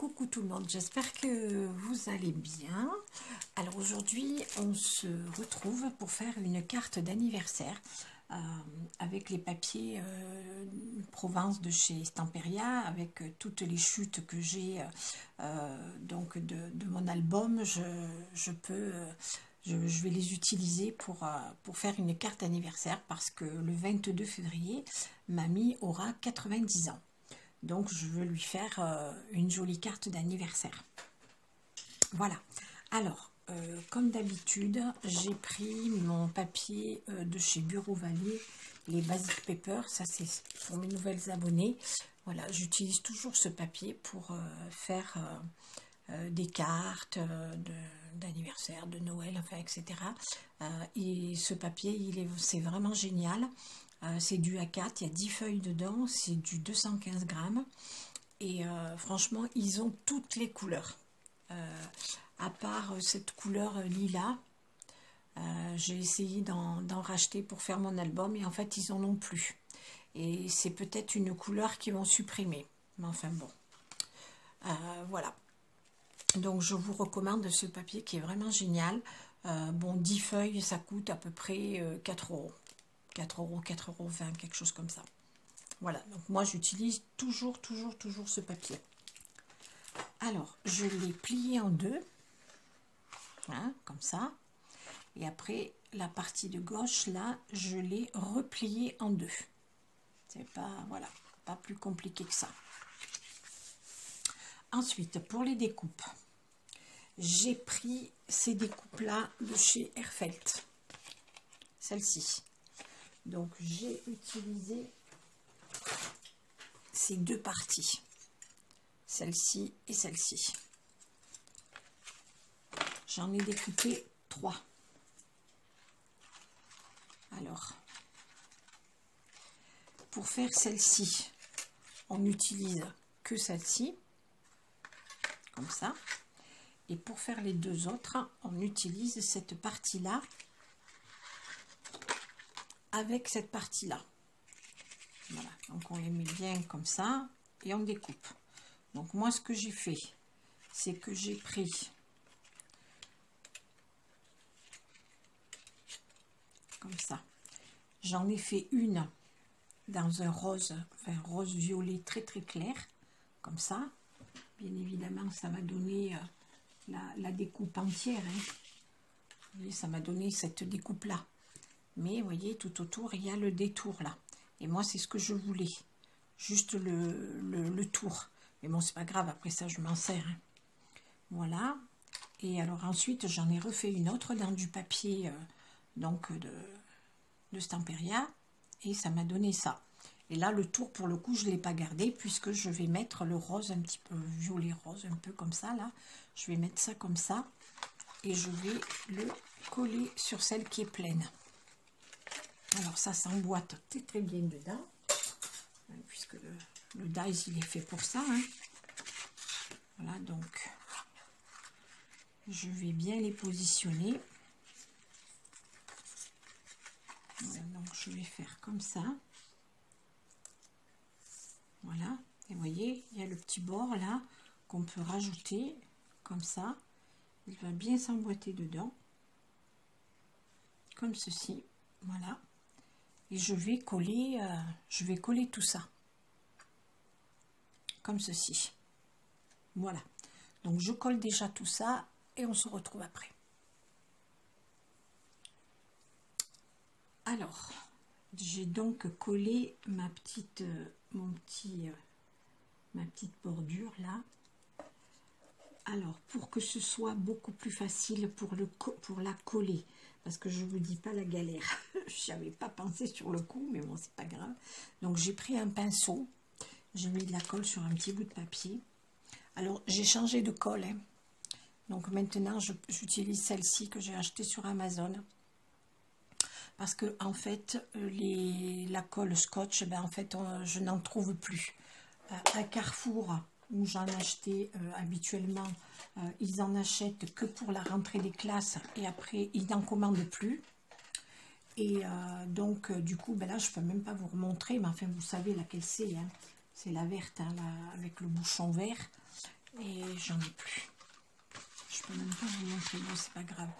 Coucou tout le monde, j'espère que vous allez bien. Alors aujourd'hui on se retrouve pour faire une carte d'anniversaire avec les papiers Provence de chez Stamperia, avec toutes les chutes que j'ai donc de mon album. Je vais les utiliser pour faire une carte d'anniversaire parce que le 22 février, mamie aura 90 ans. Donc je veux lui faire une jolie carte d'anniversaire. Voilà. Alors, comme d'habitude, j'ai pris mon papier de chez Bureau Vallée, les Basic Paper. Ça, c'est pour mes nouvelles abonnées. Voilà, j'utilise toujours ce papier pour faire des cartes d'anniversaire, de Noël, enfin, etc. Et ce papier, c'est vraiment génial. C'est du A4, il y a 10 feuilles dedans, c'est du 215 grammes. Et franchement, ils ont toutes les couleurs. À part cette couleur lilas, j'ai essayé d'en racheter pour faire mon album et en fait, ils en ont plus. Et c'est peut-être une couleur qu'ils vont supprimer. Mais enfin bon, voilà. Donc, je vous recommande ce papier qui est vraiment génial. Bon, 10 feuilles, ça coûte à peu près 4 €. 4 €, 4,20 €, quelque chose comme ça. Voilà, donc moi j'utilise toujours ce papier. Alors, je l'ai plié en deux, hein, comme ça. Et après, la partie de gauche, là, je l'ai replié en deux. C'est pas, voilà, pas plus compliqué que ça. Ensuite, pour les découpes, j'ai pris ces découpes-là de chez Herfelt. Celle-ci. Donc, j'ai utilisé ces deux parties, celle-ci et celle-ci. J'en ai découpé 3. Alors, pour faire celle-ci, on n'utilise que celle-ci, comme ça. Et pour faire les deux autres, on utilise cette partie-là avec cette partie-là. Voilà, donc on les met bien comme ça et on découpe. Donc moi, ce que j'ai fait, c'est que j'ai pris comme ça. J'en ai fait une dans un rose, enfin rose violet très clair, comme ça. Bien évidemment, ça m'a donné la découpe entière. Hein. Vous voyez, ça m'a donné cette découpe-là. Mais vous voyez, tout autour, il y a le détour là. Et moi, c'est ce que je voulais. Juste le tour. Mais bon, c'est pas grave, après ça, je m'en sers. Hein. Voilà. Et alors ensuite, j'en ai refait une autre dans du papier donc de Stamperia. Et ça m'a donné ça. Et là, le tour, pour le coup, je ne l'ai pas gardé puisque je vais mettre le rose un petit peu violet rose, un peu comme ça, là. Je vais mettre ça comme ça. Et je vais le coller sur celle qui est pleine. Alors ça s'emboîte très bien dedans, puisque le dies il est fait pour ça. Hein. Voilà, donc je vais bien les positionner. Voilà, donc je vais faire comme ça. Voilà, et vous voyez, il y a le petit bord là qu'on peut rajouter comme ça. Il va bien s'emboîter dedans, comme ceci. Voilà. Et je vais coller tout ça comme ceci. Voilà, donc je colle déjà tout ça et on se retrouve après. Alors, j'ai donc collé ma petite bordure là. Alors, pour que ce soit beaucoup plus facile pour la coller, parce que je vous dis pas la galère, je n'avais pas pensé sur le coup, mais bon, c'est pas grave. Donc, j'ai pris un pinceau, j'ai mis de la colle sur un petit bout de papier. Alors, j'ai changé de colle, hein. Donc maintenant, j'utilise celle-ci que j'ai achetée sur Amazon. Parce que, en fait, la colle scotch, ben, en fait, je n'en trouve plus. À Carrefour, où j'en achetais habituellement, ils en achètent que pour la rentrée des classes et après ils n'en commandent plus. Et donc du coup, ben là je peux même pas vous remontrer, mais enfin vous savez laquelle c'est, hein. C'est la verte, hein, avec le bouchon vert. et j'en ai plus. Je peux même pas vous montrer, bon c'est pas grave.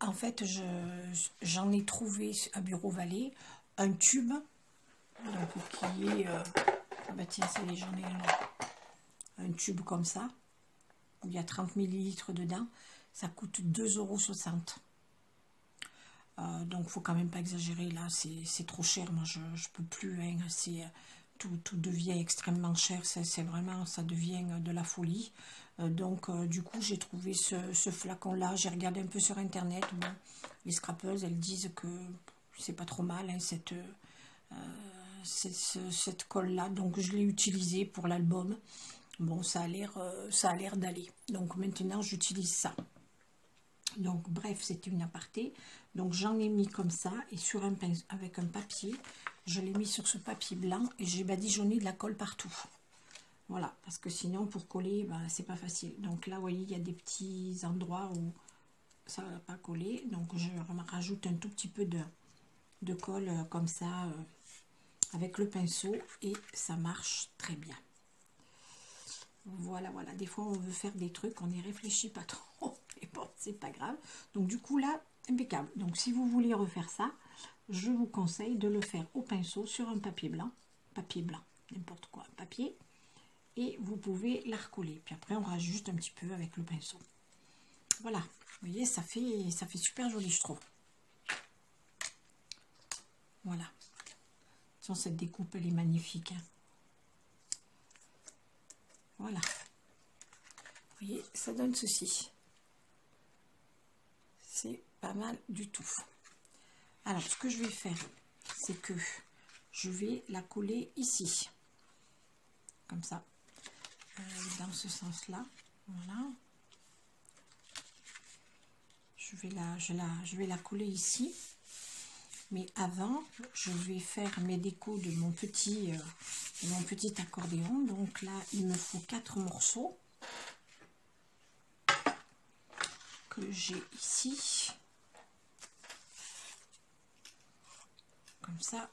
En fait, j'en ai trouvé à Bureau Vallée un tube, donc qui est, bah tiens, ça y est, j'en ai un tube comme ça, où il y a 30 millilitres dedans, ça coûte 2,60 €. Donc faut quand même pas exagérer là, c'est trop cher, moi je peux plus, hein, tout devient extrêmement cher, c'est vraiment, ça devient de la folie. Donc du coup j'ai trouvé ce flacon là, j'ai regardé un peu sur internet, bon, les scrapeuses elles disent que c'est pas trop mal, hein, cette colle là, donc je l'ai utilisée pour l'album. Bon, ça a l'air d'aller, donc maintenant j'utilise ça. Donc bref, c'était une aparté. Donc j'en ai mis comme ça, et sur un pinceau avec un papier, je l'ai mis sur ce papier blanc et j'ai badigeonné de la colle partout. Voilà, parce que sinon pour coller, ben, c'est pas facile. Donc là, vous voyez, il y a des petits endroits où ça va pas coller. Donc je rajoute un tout petit peu de colle comme ça avec le pinceau et ça marche très bien. Voilà, voilà. Des fois, on veut faire des trucs, on n'y réfléchit pas trop. Mais bon, c'est pas grave. Donc du coup, là, impeccable. Donc si vous voulez refaire ça, je vous conseille de le faire au pinceau sur un papier blanc, n'importe quoi, un papier. Et vous pouvez la recoller. Puis après, on rajoute juste un petit peu avec le pinceau. Voilà. Vous voyez, ça fait super joli, je trouve. Voilà. Attention, cette découpe, elle est magnifique. Hein. Voilà. Vous voyez, ça donne ceci. C'est pas mal du tout. Alors, ce que je vais faire, c'est que je vais la coller ici. Comme ça. Dans ce sens-là. Voilà. Je vais la coller ici. Mais avant, je vais faire mes décos de mon petit accordéon. Donc là, il me faut 4 morceaux que j'ai ici. Comme ça.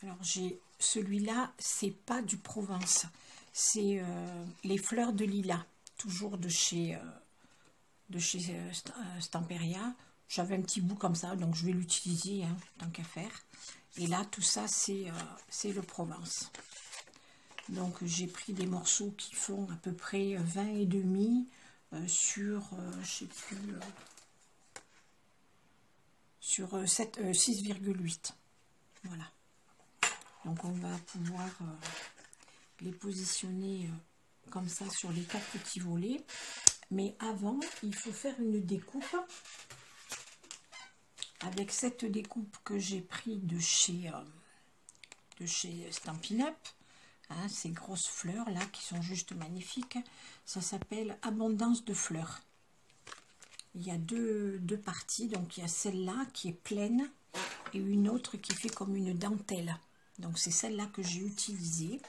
Alors j'ai celui-là, c'est pas du Provence. C'est les fleurs de lilas. Toujours de chez Stamperia. J'avais un petit bout comme ça, donc je vais l'utiliser, hein, tant qu'à faire. Et là, tout ça, c'est le Provence. Donc, j'ai pris des morceaux qui font à peu près 20 et demi sur, je sais plus, sur 6,8. Voilà. Donc, on va pouvoir les positionner comme ça sur les 4 petits volets. Mais avant, il faut faire une découpe. Avec cette découpe que j'ai pris de chez Stampin' Up, hein, ces grosses fleurs là qui sont juste magnifiques, ça s'appelle Abondance de fleurs. Il y a deux parties, donc il y a celle-là qui est pleine et une autre qui fait comme une dentelle. Donc c'est celle-là que j'ai utilisée.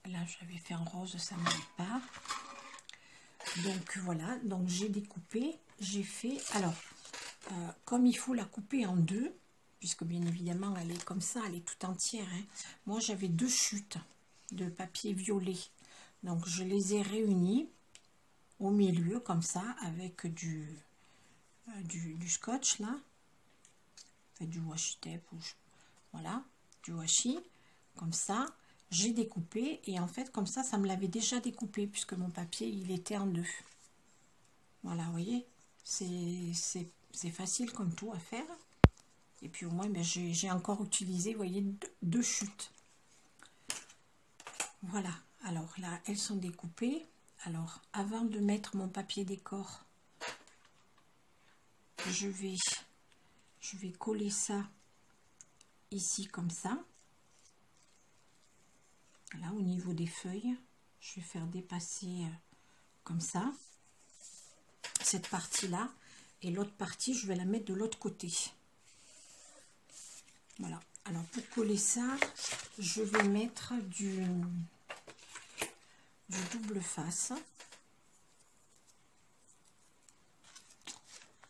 Là j'avais fait en rose, ça ne m'aide pas. Donc voilà, donc j'ai découpé, j'ai fait, alors comme il faut la couper en deux, puisque bien évidemment elle est comme ça, elle est tout entière, hein. Moi j'avais 2 chutes de papier violet, donc je les ai réunies au milieu comme ça, avec du scotch là, fait du washi tape, voilà, du washi, comme ça. J'ai découpé et en fait comme ça me l'avait déjà découpé puisque mon papier il était en deux. Voilà, vous voyez, c'est facile comme tout à faire. Et puis au moins ben, j'ai encore utilisé, vous voyez, 2 chutes. Voilà, alors là elles sont découpées. Alors avant de mettre mon papier décor, je vais coller ça ici comme ça. Là, au niveau des feuilles, je vais faire dépasser comme ça, cette partie-là, et l'autre partie, je vais la mettre de l'autre côté. Voilà. Alors, pour coller ça, je vais mettre du double face,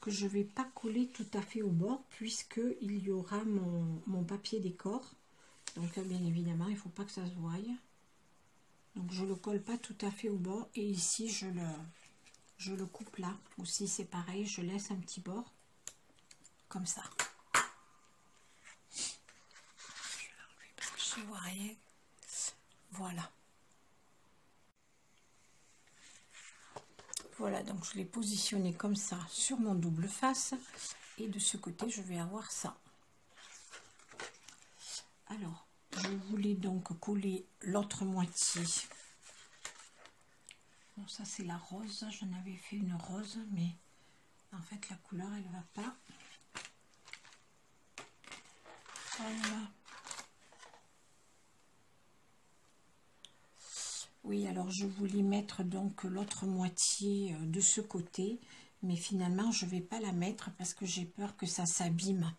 que je ne vais pas coller tout à fait au bord, puisqu'il y aura mon papier décor Donc bien évidemment, il ne faut pas que ça se voie. Donc je le colle pas tout à fait au bord. Et ici, je le coupe là. Aussi, c'est pareil, je laisse un petit bord. Comme ça. Je vais l'enlever parce que je ne vois rien. Voilà. Voilà, donc je l'ai positionné comme ça sur mon double face. Et de ce côté, je vais avoir ça. Alors, je voulais donc coller l'autre moitié. Bon, ça c'est la rose. J'en avais fait une rose, mais en fait la couleur elle va pas. Voilà. Oui, alors je voulais mettre donc l'autre moitié de ce côté, mais finalement je vais pas la mettre parce que j'ai peur que ça s'abîme.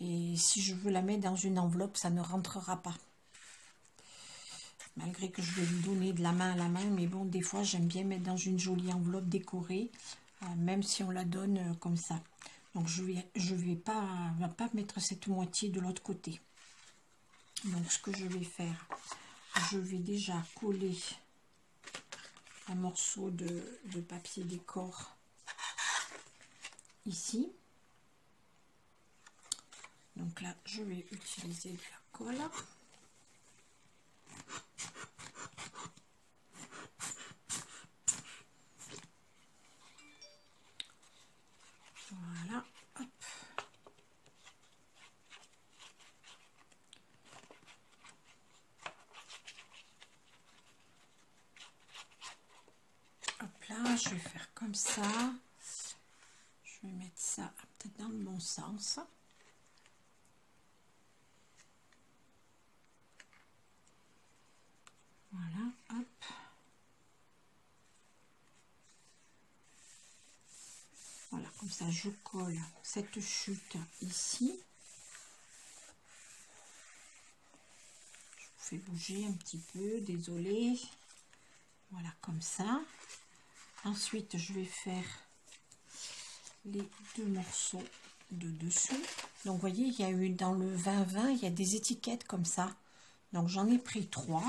Et si je veux la mettre dans une enveloppe, ça ne rentrera pas. Malgré que je vais lui donner de la main à la main, mais bon, des fois j'aime bien mettre dans une jolie enveloppe décorée, même si on la donne comme ça. Donc je vais pas mettre cette moitié de l'autre côté. Donc ce que je vais faire, je vais déjà coller un morceau de papier décor ici. Donc là, je vais utiliser de la colle. Voilà, hop. Hop là, je vais faire comme ça. Je vais mettre ça peut-être dans le bon sens. Voilà, hop. Voilà, comme ça, je colle cette chute ici. Je vous fais bouger un petit peu, désolé. Voilà, comme ça. Ensuite, je vais faire les deux morceaux de dessous. Donc, vous voyez, il y a eu dans le 20-20, il y a des étiquettes comme ça. Donc, j'en ai pris 3.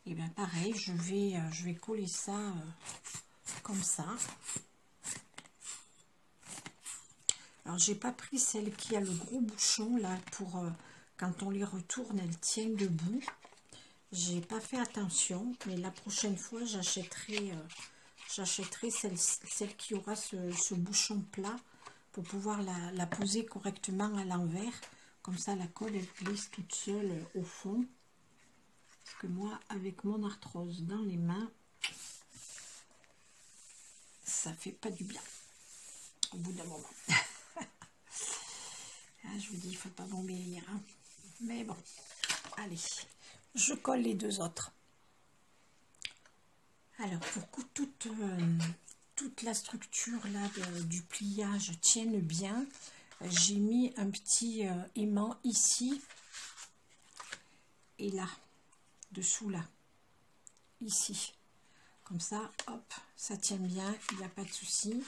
Et bien, pareil, je vais coller ça comme ça. Alors, j'ai pas pris celle qui a le gros bouchon là pour quand on les retourne, elles tiennent debout. J'ai pas fait attention, mais la prochaine fois, j'achèterai celle qui aura ce bouchon plat pour pouvoir la poser correctement à l'envers. Comme ça, la colle, elle glisse toute seule au fond. Parce que moi, avec mon arthrose dans les mains, ça fait pas du bien au bout d'un moment. Je vous dis, il ne faut pas m'embellir. Hein. Mais bon, allez, je colle les deux autres. Alors, pour que toute la structure là du pliage tienne bien, j'ai mis un petit aimant ici et là, dessous là, ici. Comme ça, hop, ça tient bien, il n'y a pas de souci.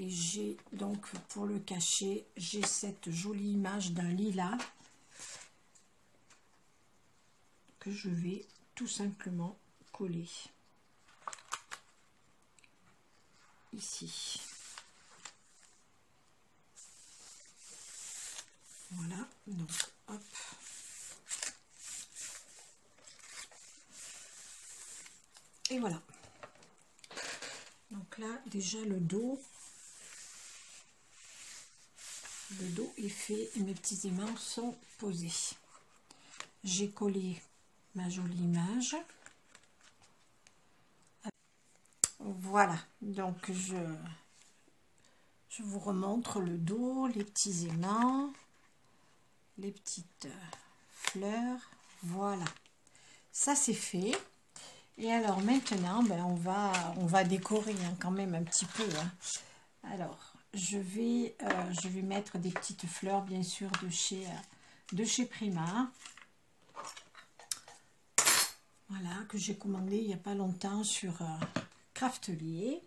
Et j'ai donc, pour le cacher, j'ai cette jolie image d'un lilas que je vais tout simplement coller ici. Voilà, donc hop. Et voilà. Donc là, déjà le dos est fait et mes petits aimants sont posés. J'ai collé ma jolie image. Voilà, donc je vous remontre le dos, les petits aimants, les petites fleurs. Voilà, ça c'est fait. Et alors maintenant, ben, on va décorer hein, quand même un petit peu. Hein. Alors, je vais mettre des petites fleurs, bien sûr, de chez Prima. Voilà, que j'ai commandé il n'y a pas longtemps sur Craftelier.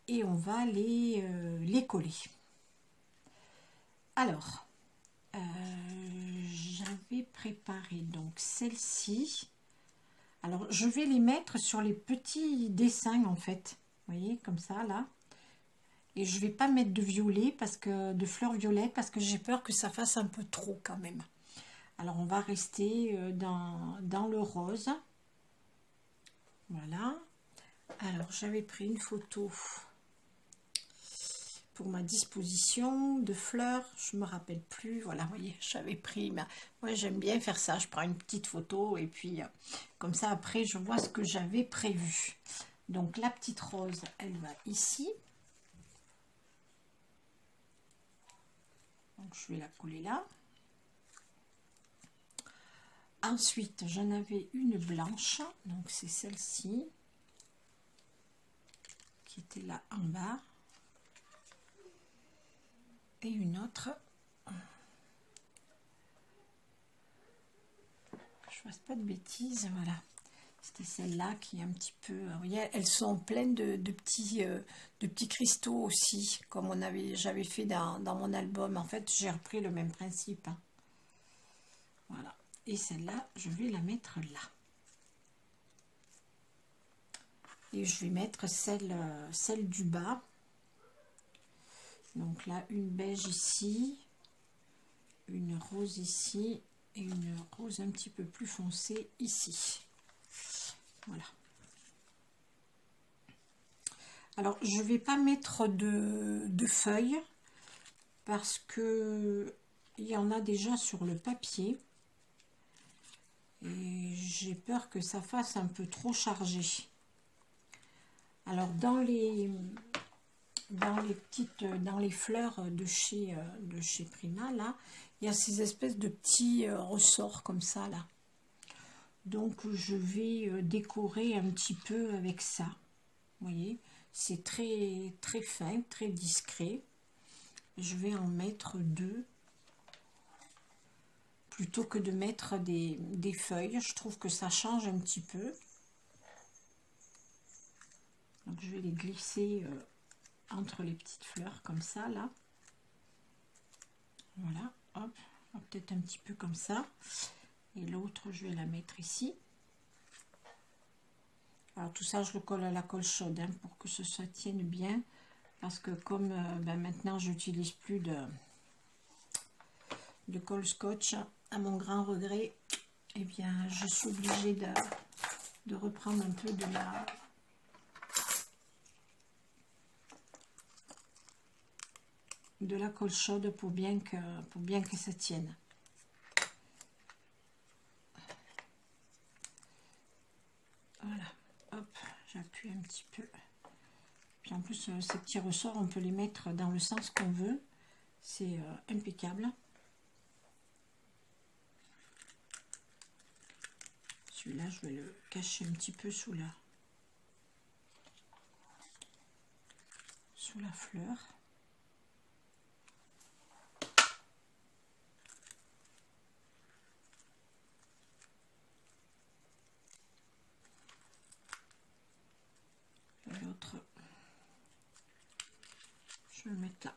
Et on va les coller. Alors, vais préparer donc celle-ci. Alors, je vais les mettre sur les petits dessins, en fait. Vous voyez, comme ça, là. Et je vais pas mettre de violet, de fleurs violettes, parce que j'ai peur que ça fasse un peu trop, quand même. Alors, on va rester dans le rose. Voilà. Alors, j'avais pris une photo pour ma disposition de fleurs, je me rappelle plus, voilà, vous voyez, j'avais pris, moi j'aime bien faire ça, je prends une petite photo et puis comme ça après je vois ce que j'avais prévu. Donc la petite rose, elle va ici, donc je vais la coller là. Ensuite j'en avais une blanche, donc c'est celle-ci qui était là en bas. Et une autre, que je fasse pas de bêtises, voilà, c'était celle-là qui est un petit peu, vous voyez, elles sont pleines de petits cristaux aussi, comme j'avais fait dans mon album. En fait, j'ai repris le même principe, hein. Voilà, et celle-là, je vais la mettre là. Et je vais mettre celle du bas. Donc là, une beige ici, une rose ici et une rose un petit peu plus foncée ici. Voilà. Alors, je ne vais pas mettre de feuilles parce que il y en a déjà sur le papier. Et j'ai peur que ça fasse un peu trop chargé. Alors, dans les fleurs de chez Prima, là, il y a ces espèces de petits ressorts comme ça, là. Donc, je vais décorer un petit peu avec ça. Vous voyez, c'est très, très fin, très discret. Je vais en mettre 2. Plutôt que de mettre des feuilles, je trouve que ça change un petit peu. Donc, je vais les glisser entre les petites fleurs comme ça là, voilà, hop, peut-être un petit peu comme ça, et l'autre je vais la mettre ici. Alors tout ça je le colle à la colle chaude, hein, pour que ça tienne bien, parce que comme maintenant j'utilise plus de colle scotch, à mon grand regret, et bien je suis obligée de reprendre un peu de la colle chaude pour bien que ça tienne. Voilà, hop, j'appuie un petit peu. Puis en plus, ces petits ressorts, on peut les mettre dans le sens qu'on veut. C'est impeccable. Celui-là, je vais le cacher un petit peu sous la fleur. L'autre, je vais le mettre là.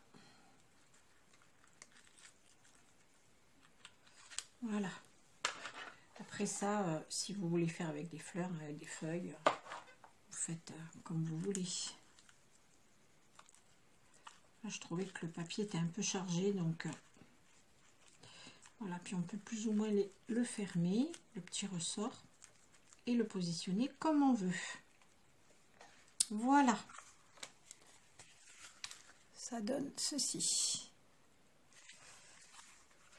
Voilà. Après ça, si vous voulez faire avec des fleurs, avec des feuilles, vous faites comme vous voulez. Là, je trouvais que le papier était un peu chargé, donc voilà. Puis on peut plus ou moins le fermer, le petit ressort, et le positionner comme on veut. Voilà, ça donne ceci.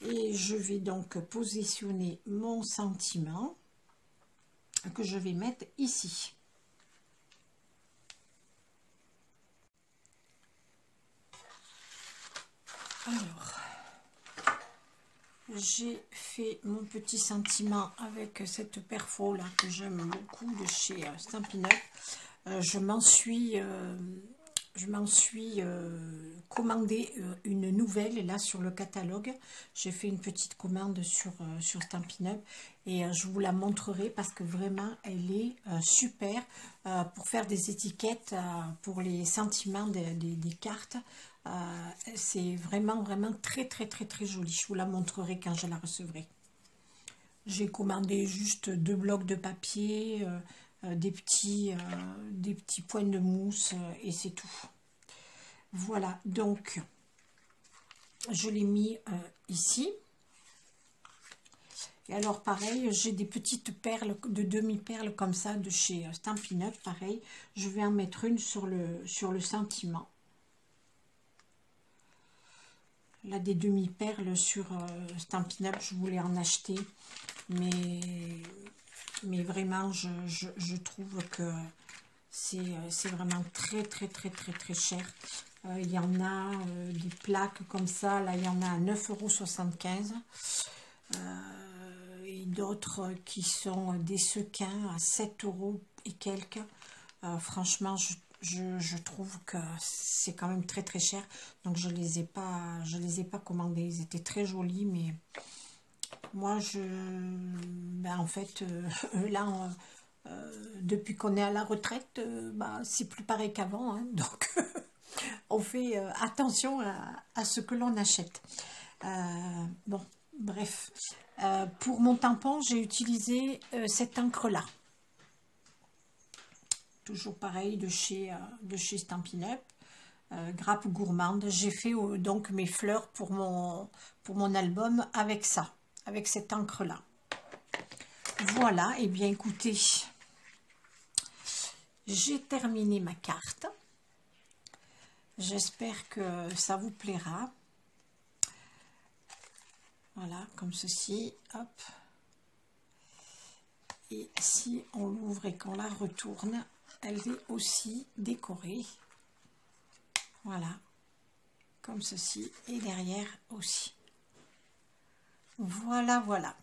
Et je vais donc positionner mon sentiment que je vais mettre ici. Alors, j'ai fait mon petit sentiment avec cette perfo là que j'aime beaucoup de chez Stampin' Up. Je m'en suis commandé une nouvelle là sur le catalogue. J'ai fait une petite commande sur Stampin' Up et je vous la montrerai parce que vraiment elle est super pour faire des étiquettes pour les sentiments des cartes. C'est vraiment très très très très joli. Je vous la montrerai quand je la recevrai. J'ai commandé juste 2 blocs de papier, des petits points de mousse et c'est tout. Voilà, donc je l'ai mis ici. Et alors pareil, j'ai des petites perles de demi-perles comme ça de chez Stampin' Up. Pareil, je vais en mettre une sur le sentiment. Là, des demi-perles sur Stampin' Up, je voulais en acheter. Mais vraiment, je trouve que c'est vraiment très cher. Il y en a des plaques comme ça, là il y en a à 9,75 €. Et d'autres qui sont des sequins à 7 € et quelques. Franchement, je trouve que c'est quand même très cher. Donc je les ai pas commandés. Ils étaient très jolis, mais moi en fait là depuis qu'on est à la retraite, c'est plus pareil qu'avant, hein, donc on fait attention à ce que l'on achète. Bon, bref. Pour mon tampon, j'ai utilisé cette encre-là. Toujours pareil de chez Stampin' Up. Grappe gourmande. J'ai fait donc mes fleurs pour mon album avec ça, avec cette encre-là. Voilà, et bien écoutez, j'ai terminé ma carte. J'espère que ça vous plaira. Voilà, comme ceci, hop. Et si on l'ouvre et qu'on la retourne, elle est aussi décorée. Voilà, comme ceci, et derrière aussi. Voilà, voilà.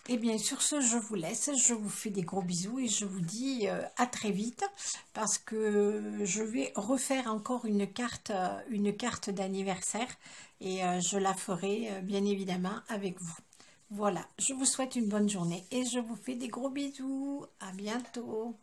Et bien sur ce, je vous laisse, je vous fais des gros bisous et je vous dis à très vite parce que je vais refaire encore une carte d'anniversaire et je la ferai bien évidemment avec vous. Voilà, je vous souhaite une bonne journée et je vous fais des gros bisous. À bientôt.